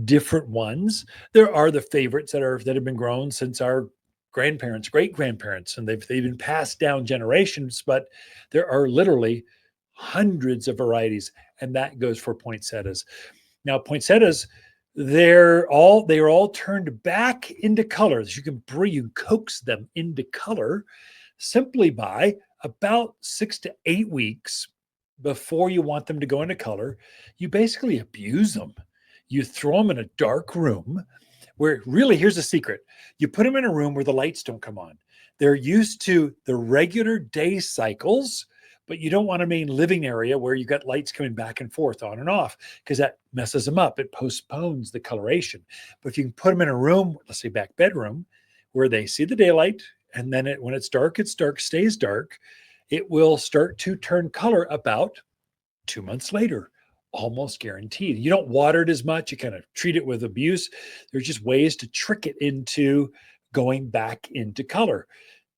different ones. There are the favorites that have been grown since our grandparents, great-grandparents, and they've been passed down generations, but there are literally hundreds of varieties, and that goes for poinsettias. Now, poinsettias, they're all turned back into colors. You can coax them into color simply by about 6 to 8 weeks before you want them to go into color. You basically abuse them. You throw them in a dark room where, really, here's the secret. You put them in a room where the lights don't come on. They're used to the regular day cycles, but you don't want a main living area where you got lights coming back and forth on and off because that messes them up. It postpones the coloration. But if you can put them in a room, let's say back bedroom, where they see the daylight, and then when it's dark, stays dark, it will start to turn color about 2 months later, almost guaranteed. You don't water it as much. You kind of treat it with abuse. There's just ways to trick it into going back into color.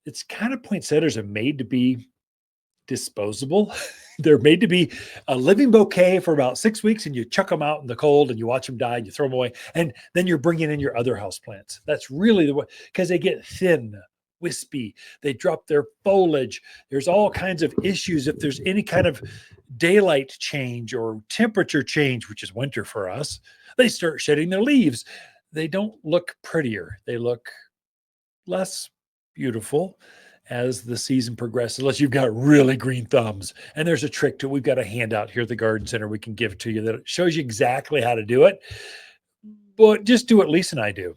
It's kind of, poinsettias are made to be disposable. They're made to be a living bouquet for about 6 weeks, and you chuck them out in the cold and you watch them die and you throw them away. And then you're bringing in your other houseplants. That's really the way, because they get thin, wispy, they drop their foliage. There's all kinds of issues. If there's any kind of daylight change or temperature change, which is winter for us, they start shedding their leaves. They don't look prettier. They look less beautiful as the season progresses, unless you've got really green thumbs. And there's a trick to it. We've got a handout here at the garden center we can give to you that shows you exactly how to do it. But just do what Lisa and I do.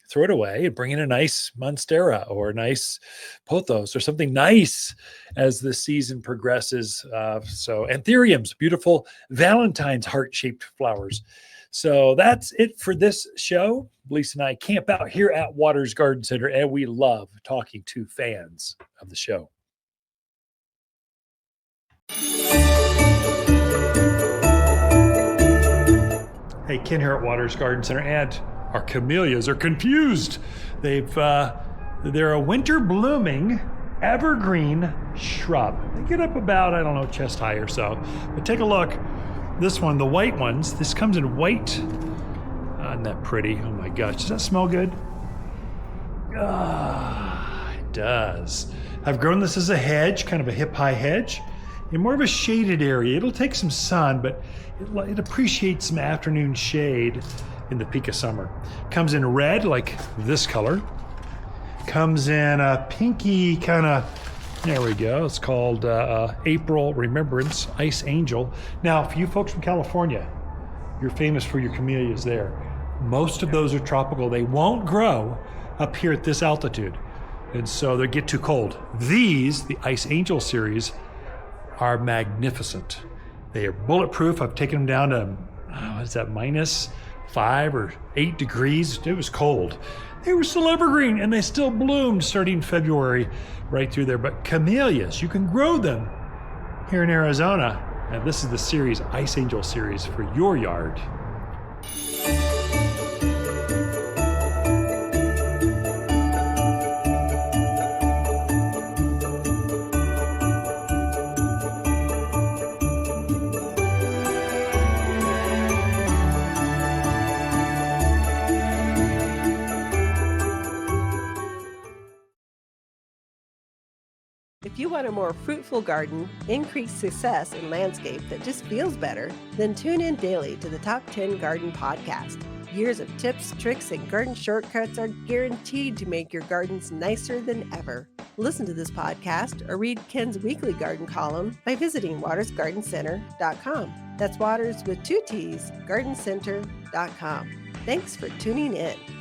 Throw it away and bring in a nice monstera or a nice pothos or something nice as the season progresses. So anthuriums, beautiful Valentine's heart-shaped flowers. So that's it for this show. Lisa and I camp out here at Waters Garden Center, and we love talking to fans of the show. Hey, Ken here at Waters Garden Center, and our camellias are confused. They're a winter blooming evergreen shrub. They get up about, chest high or so. But take a look. This one, the white ones, this comes in white. Isn't that pretty? Oh my gosh, does that smell good? It does. I've grown this as a hedge, kind of a hip-high hedge, in more of a shaded area. It'll take some sun, but it appreciates some afternoon shade in the peak of summer. Comes in red, like this color. Comes in a pinky kind of, there we go. It's called April Remembrance Ice Angel. Now, for you folks from California, you're famous for your camellias there. Most of those are tropical. They won't grow up here at this altitude. And so they get too cold. These, the Ice Angel series, are magnificent. They are bulletproof. I've taken them down to, -5 or 8 degrees. It was cold. They were still evergreen, and they still bloomed starting February right through there. But camellias, you can grow them here in Arizona And this is the series, Ice Angel series for your yard. If you want a more fruitful garden, increased success in landscape that just feels better, then tune in daily to the Top 10 Garden Podcast. Years of tips, tricks, and garden shortcuts are guaranteed to make your gardens nicer than ever. Listen to this podcast or read Ken's weekly garden column by visiting watersgardencenter.com. That's Waters with 2 T's, gardencenter.com. Thanks for tuning in.